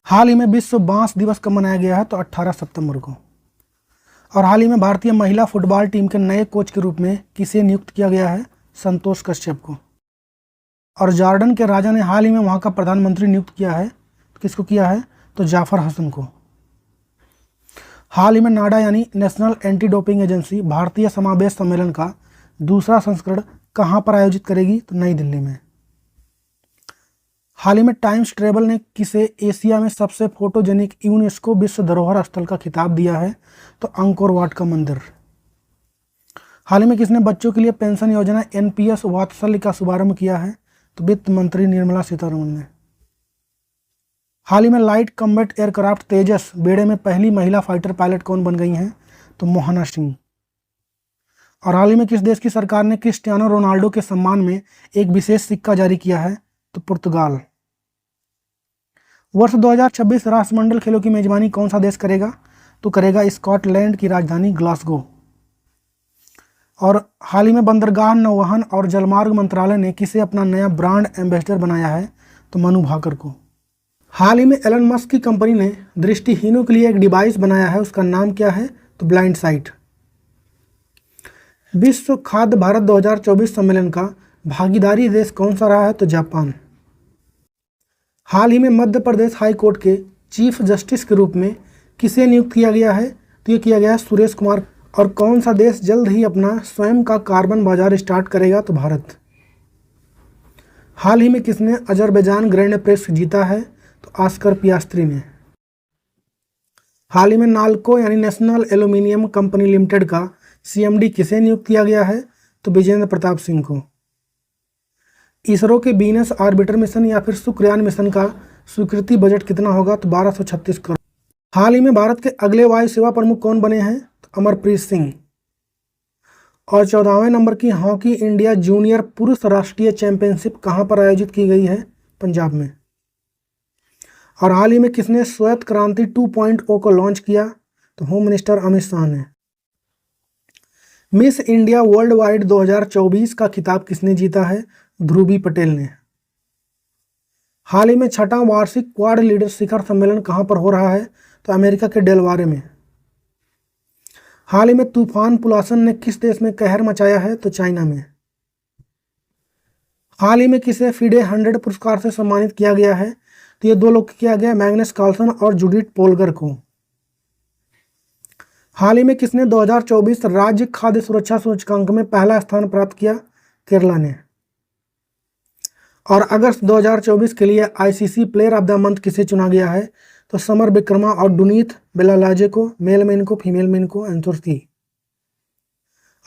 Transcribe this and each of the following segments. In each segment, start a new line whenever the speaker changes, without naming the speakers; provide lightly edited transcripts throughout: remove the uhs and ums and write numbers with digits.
हाल ही में विश्व बांस दिवस कब मनाया गया है? तो 18 सितंबर को। और हाल ही में भारतीय महिला फुटबॉल टीम के नए कोच के रूप में किसे नियुक्त किया गया है? संतोष कश्यप को। और जॉर्डन के राजा ने हाल ही में वहां का प्रधानमंत्री नियुक्त किया है। किसको किया है? तो जाफर हसन को। हाल ही में नाडा यानी नेशनल एंटी डोपिंग एजेंसी भारतीय समावेश सम्मेलन का दूसरा संस्करण कहां पर आयोजित करेगी? तो नई दिल्ली में। हाल ही में टाइम्स ट्रेवल ने किसे एशिया में सबसे फोटोजेनिक यूनेस्को विश्व धरोहर स्थल का खिताब दिया है? तो अंकोर वाट का मंदिर। हाल ही में किसने बच्चों के लिए पेंशन योजना एनपीएस वात्सल्य का शुभारंभ किया है? तो वित्त मंत्री निर्मला सीतारमण ने। हाल ही में लाइट कॉम्बैट एयरक्राफ्ट तेजस बेड़े में पहली महिला फाइटर पायलट कौन बन गई हैं? तो मोहना सिंह। और हाल ही में किस देश की सरकार ने क्रिस्टियानो रोनाल्डो के सम्मान में एक विशेष सिक्का जारी किया है? तो पुर्तगाल। वर्ष 2026 राष्ट्रमंडल खेलों की मेजबानी कौन सा देश करेगा? तो करेगा स्कॉटलैंड की राजधानी ग्लासगो। और हाल ही में बंदरगाह, नौवहन और जलमार्ग मंत्रालय ने किसे अपना नया ब्रांड एम्बेसडर बनाया है? तो मनु भाकर को। हाल ही में एलन मस्क की कंपनी ने दृष्टिहीनों के लिए एक डिवाइस बनाया है, उसका नाम क्या है? तो ब्लाइंड साइट। विश्व खाद्य भारत 2024 सम्मेलन का भागीदारी देश कौन सा रहा है? तो जापान। हाल ही में मध्य प्रदेश हाई कोर्ट के चीफ जस्टिस के रूप में किसे नियुक्त किया गया है? तो ये किया गया है सुरेश कुमार। और कौन सा देश जल्द ही अपना स्वयं का कार्बन बाजार स्टार्ट करेगा? तो भारत। हाल ही में किसने अजरबैजान ग्रैंड प्रिक्स जीता है? तो ऑस्कर पियास्त्री ने। हाल ही में नाल्को यानी नेशनल एल्यूमिनियम कंपनी लिमिटेड का सीएमडी किसे नियुक्त किया गया है? तो विजेंद्र प्रताप सिंह को। इसरो के वीनस ऑर्बिटर मिशन या फिर शुक्रयान मिशन का स्वीकृति बजट कितना होगा? तो 1236 करोड़। हाल ही में भारत के अगले वायु सेवा प्रमुख कौन बने हैं? तो अमरप्रीत सिंह। और 14वें नंबर की हॉकी इंडिया जूनियर पुरुष राष्ट्रीय चैंपियनशिप कहां पर आयोजित की गई है? पंजाब में। और हाल ही में किसने श्वेत क्रांति 2.0 को लॉन्च किया? तो होम मिनिस्टर अमित शाह ने। मिस इंडिया वर्ल्ड वाइड 2024 का खिताब किसने जीता है? ध्रुवी पटेल ने। हाल ही में छठा वार्षिक क्वाड लीडर शिखर सम्मेलन कहां पर हो रहा है? तो अमेरिका के डेलवारे में। हाल ही में तूफान पुलासन ने किस देश में कहर मचाया है? तो चाइना में। हाल ही में किसे फिडे 100 पुरस्कार से सम्मानित किया गया है? तो ये दो लोग किया गया, मैग्नस कार्लसन और जूडिथ पोलगर को। हाल ही में किसने 2024 राज्य खाद्य सुरक्षा सूचकांक में पहला स्थान प्राप्त किया? केरला ने। और अगस्त 2024 के लिए ICC player of the month किसे चुना गया है? तो समर विक्रमा और डुनीथ बेलालाजे को, मेल में इनको, फीमेल में इनको एंथोर्थी।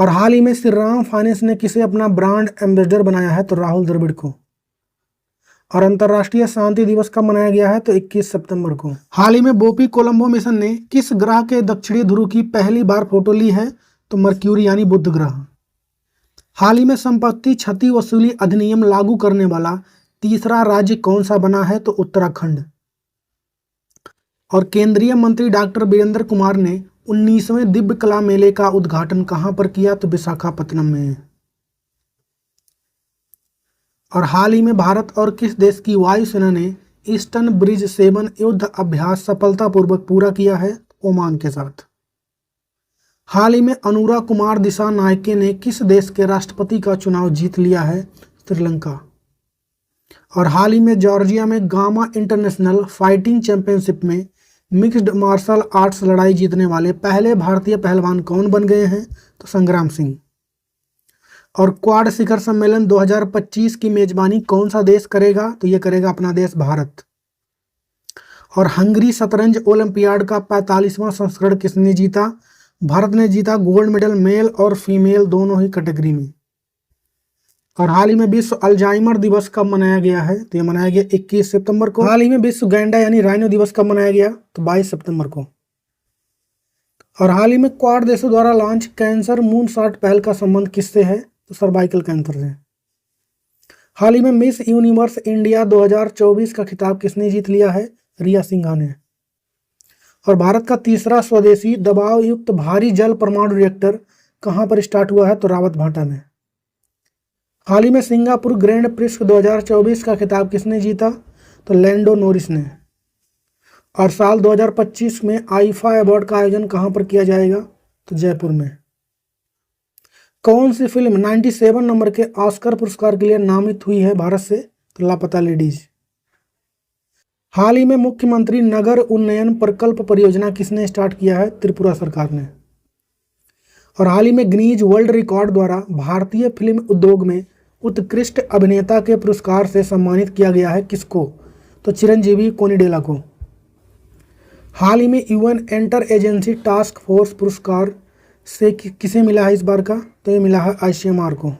और हाल ही में श्रीराम फाइनेंस ने किसे अपना ब्रांड एम्बेसडर बनाया है? तो राहुल द्रविड़ को। और अंतर्राष्ट्रीय शांति दिवस कब मनाया गया है? तो 21 सितंबर को। हाल ही में बोपी कोलंबो मिशन ने किस ग्रह के दक्षिणी ध्रुव की पहली बार फोटो ली है? तो मर्क्यूरी यानी बुध ग्रह। हाल ही में संपत्ति क्षति वसूली अधिनियम लागू करने वाला तीसरा राज्य कौन सा बना है? तो उत्तराखंड। और केंद्रीय मंत्री डॉक्टर वीरेंद्र कुमार ने 19वें दिव्य कला मेले का उद्घाटन कहां पर किया? तो विशाखापत्तनम में। और हाल ही में भारत और किस देश की वायुसेना ने ईस्टर्न ब्रिज 7 युद्ध अभ्यास सफलतापूर्वक पूरा किया है? ओमान के साथ। हाल ही में अनुरा कुमार दिशा नायके ने किस देश के राष्ट्रपति का चुनाव जीत लिया है? श्रीलंका। और हाल ही में जॉर्जिया में गामा इंटरनेशनल फाइटिंग चैंपियनशिप में मिक्स्ड मार्शल आर्ट्स लड़ाई जीतने वाले पहले भारतीय पहलवान कौन बन गए हैं? तो संग्राम सिंह। और क्वाड शिखर सम्मेलन 2025 की मेजबानी कौन सा देश करेगा? तो ये करेगा अपना देश भारत। और हंगरी शतरंज ओलंपियाड का 45वां संस्करण किसने जीता? भारत ने जीता गोल्ड मेडल मेल और फीमेल दोनों ही कैटेगरी में। और हाल ही में विश्व अल्जाइमर दिवस कब मनाया गया है? तो ये मनाया गया 21 सितंबर को। हाल ही में विश्व गैंडा यानी राइनो दिवस कब मनाया गया? तो 22 सितंबर को। और हाल ही में क्वाड देशों द्वारा लॉन्च कैंसर मून शॉट पहल का संबंध किससे है? तो सर्वाइकल कैंसर से। हाल ही में मिस यूनिवर्स इंडिया 2024 का खिताब किसने जीत लिया है? रिया सिंघा ने। और भारत का तीसरा स्वदेशी दबाव युक्त भारी जल परमाणु रिएक्टर कहां पर स्टार्ट हुआ है? तो रावत भाटा में। हाल ही में सिंगापुर ग्रैंड प्रिक्स 2024 का खिताब किसने जीता? तो लैंडो नोरिस ने। और साल 2025 में आईफा अवार्ड का आयोजन कहां पर किया जाएगा? तो जयपुर में। कौन सी फिल्म 97 नंबर के ऑस्कर पुरस्कार के लिए नामित हुई है भारत से? तो लापता लेडीज। हाल ही में मुख्यमंत्री नगर उन्नयन प्रकल्प परियोजना किसने स्टार्ट किया है? त्रिपुरा सरकार ने। और हाल ही में गिनीज वर्ल्ड रिकॉर्ड द्वारा भारतीय फिल्म उद्योग में उत्कृष्ट अभिनेता के पुरस्कार से सम्मानित किया गया है किसको? तो चिरंजीवी कोनिडेला को। हाल ही में UN enter agency task force पुरस्कार से किसे मिला है इस बार का? तो ये मिला है आईसीएमआर को।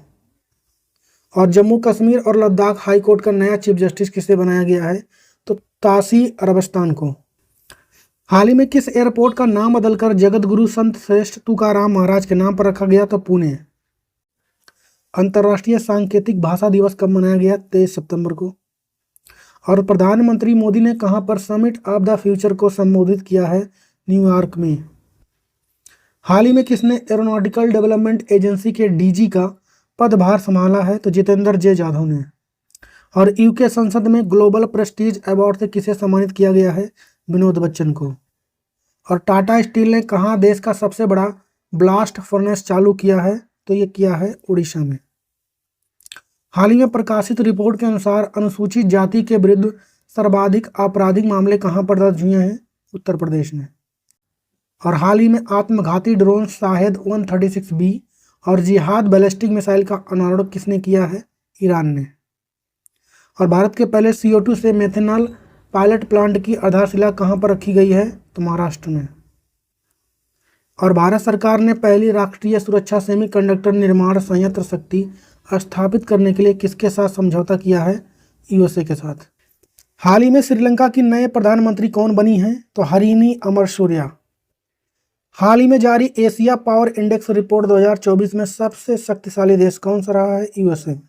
और जम्मू कश्मीर और लद्दाख हाई कोर्ट का नया चीफ जस्टिस किसे बनाया गया है? तो तासी अरबस्तान को। हाल ही में किस एयरपोर्ट का नाम बदलकर जगत गुरु संत श्रेष्ठ तुकाराम महाराज के नाम पर रखा गया? तो पुणे। अंतर्राष्ट्रीय सांकेतिक भाषा दिवस कब मनाया गया? 23 सितंबर को। और प्रधानमंत्री मोदी ने कहां पर समिट ऑफ द फ्यूचर को संबोधित किया है? न्यूयॉर्क में। हाल ही में किसने एरोनॉटिकल डेवलपमेंट एजेंसी के डीजी का पदभार संभाला है? तो जितेंद्र जे जाधव ने। और यूके संसद में ग्लोबल प्रेस्टीज अवार्ड से किसे सम्मानित किया गया है? विनोद बच्चन को। और टाटा स्टील ने कहां देश का सबसे बड़ा ब्लास्ट फर्नेस चालू किया है? तो ये किया है उड़ीसा में। हाल ही में प्रकाशित रिपोर्ट के अनुसार अनुसूचित जाति के विरुद्ध सर्वाधिक आपराधिक मामले कहां पर दर्ज हुए हैं? उत्तर प्रदेश में। और हाल ही में आत्मघाती ड्रोन शाहेद 136B और जिहाद बैलिस्टिक मिसाइल का अनावरण किसने किया है? ईरान ने। और भारत के पहले CO2 से मेथनॉल पायलट प्लांट की आधारशिला कहां पर रखी गई है? तो महाराष्ट्र में। और भारत सरकार ने पहली राष्ट्रीय सुरक्षा सेमीकंडक्टर निर्माण संयंत्र शक्ति स्थापित करने के लिए किसके साथ समझौता किया है? यूएसए के साथ। हाल ही में श्रीलंका की नए प्रधानमंत्री कौन बनी हैं? तो हरिनी अमरसूरिया। हाल ही में जारी एशिया पावर इंडेक्स रिपोर्ट 2024 में सबसे शक्तिशाली देश कौन सा रहा है? यूएसए।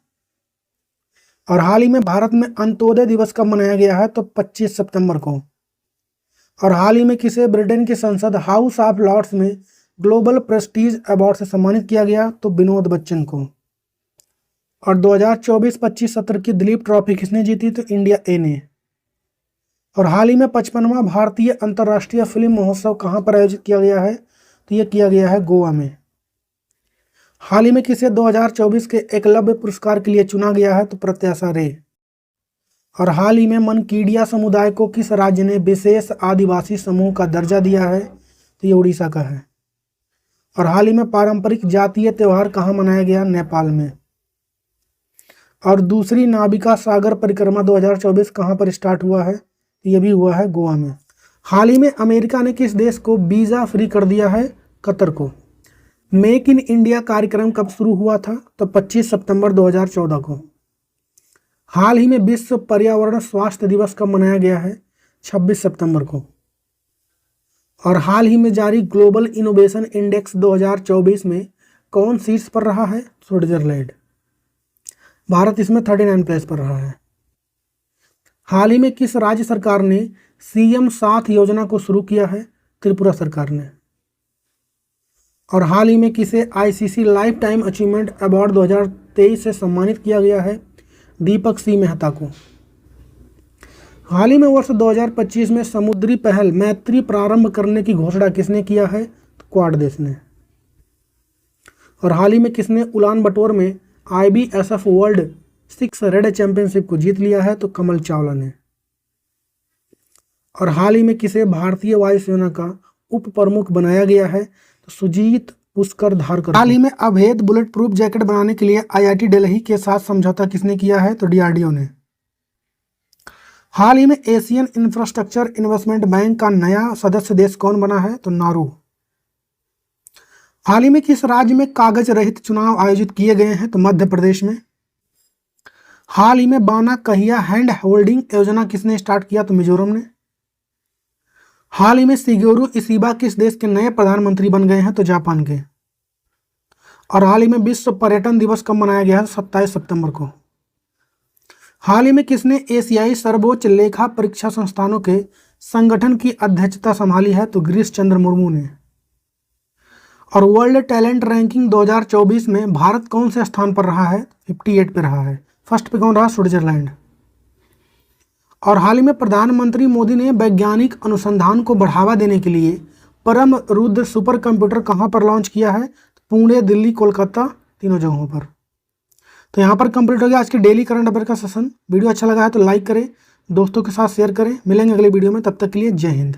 और हाल ही में भारत में अंत्योदय दिवस कब मनाया गया है? तो 25 सितंबर को। और हाल ही में किसे ब्रिटेन की संसद हाउस ऑफ लॉर्ड्स में ग्लोबल प्रेस्टीज अवार्ड से सम्मानित किया गया? तो विनोद बच्चन को। और 2024-25 सत्र की दिलीप ट्रॉफी किसने जीती? तो इंडिया ए ने। और हाल ही में 55वां भारतीय अंतर्राष्ट्रीय फिल्म महोत्सव कहां पर आयोजित किया गया है? तो यह किया गया है गोवा में। हाल ही में किसे 2024 के एकलव्य पुरस्कार के लिए चुना गया है? तो प्रत्याशा रे। और हाल ही में मनकीडिया समुदाय को किस राज्य ने विशेष आदिवासी समूह का दर्जा दिया है? तो ये उड़ीसा का है। और हाल ही में पारंपरिक जातीय त्यौहार कहाँ मनाया गया? नेपाल में। और दूसरी नाविका सागर परिक्रमा 2024 कहाँ पर स्टार्ट हुआ है? ये भी हुआ है गोवा में। हाल ही में अमेरिका ने किस देश को वीज़ा फ्री कर दिया है? कतर को। मेक इन इंडिया कार्यक्रम कब शुरू हुआ था? तो 25 सितंबर 2014 को। हाल ही में विश्व पर्यावरण स्वास्थ्य दिवस कब मनाया गया है? 26 सितंबर को। और हाल ही में जारी ग्लोबल इनोवेशन इंडेक्स 2024 में कौन शीर्ष पर रहा है? स्विट्जरलैंड। भारत इसमें 39 प्लेस पर रहा है। हाल ही में किस राज्य सरकार ने CM साथ योजना को शुरू किया है? त्रिपुरा सरकार ने। और हाल ही में किसे ICC life time achievement award 2023 से सम्मानित किया गया है? दीपक सी मेहता को। हाल ही में वर्ष 2025 में समुद्री पहल मैत्री प्रारंभ करने की घोषणा किसने किया है? तो क्वाड देश ने। और हाल ही में किसने उलान बटोर में IBSF वर्ल्ड 6 रेड चैंपियनशिप को जीत लिया है? तो कमल चावला ने। और हाल ही में किसे भारतीय वायुसेना का उप प्रमुख बनाया गया है? तो सुजीत पुष्कर धारकर। हाल ही में अभेद बुलेट प्रूफ जैकेट बनाने के लिए IIT दिल्ली के साथ समझौता किसने किया है? तो DRDO ने। हाल ही में एशियन इंफ्रास्ट्रक्चर इन्वेस्टमेंट बैंक का नया सदस्य देश कौन बना है? तो नारू। हाल ही में किस राज्य में कागज रहित चुनाव आयोजित किए गए हैं? तो मध्य प्रदेश में। हाल ही में बाना कहिया हैंड होल्डिंग योजना किसने स्टार्ट किया? तो मिजोरम ने। हाल ही में शिगेरू इशिबा किस देश के नए प्रधानमंत्री बन गए हैं? तो जापान के। और हाल ही में विश्व पर्यटन दिवस कब मनाया गया है? 27 सितंबर को। हाल ही में किसने एशियाई सर्वोच्च लेखा परीक्षा संस्थानों के संगठन की अध्यक्षता संभाली है? तो गिरीश चंद्र मुर्मू ने। और वर्ल्ड टैलेंट रैंकिंग 2024 में भारत कौन से स्थान पर रहा है? 58 पे रहा है। फर्स्ट पे कौन रहा? स्विट्जरलैंड। और हाल ही में प्रधानमंत्री मोदी ने वैज्ञानिक अनुसंधान को बढ़ावा देने के लिए परम रुद्र सुपर कंप्यूटर कहाँ पर लॉन्च किया है? पुणे, दिल्ली, कोलकाता, तीनों जगहों पर। तो यहाँ पर कंप्लीट हो गया आज के डेली करंट अफेयर का सेशन। वीडियो अच्छा लगा है तो लाइक करें, दोस्तों के साथ शेयर करें। मिलेंगे अगले वीडियो में, तब तक के लिए जय हिंद।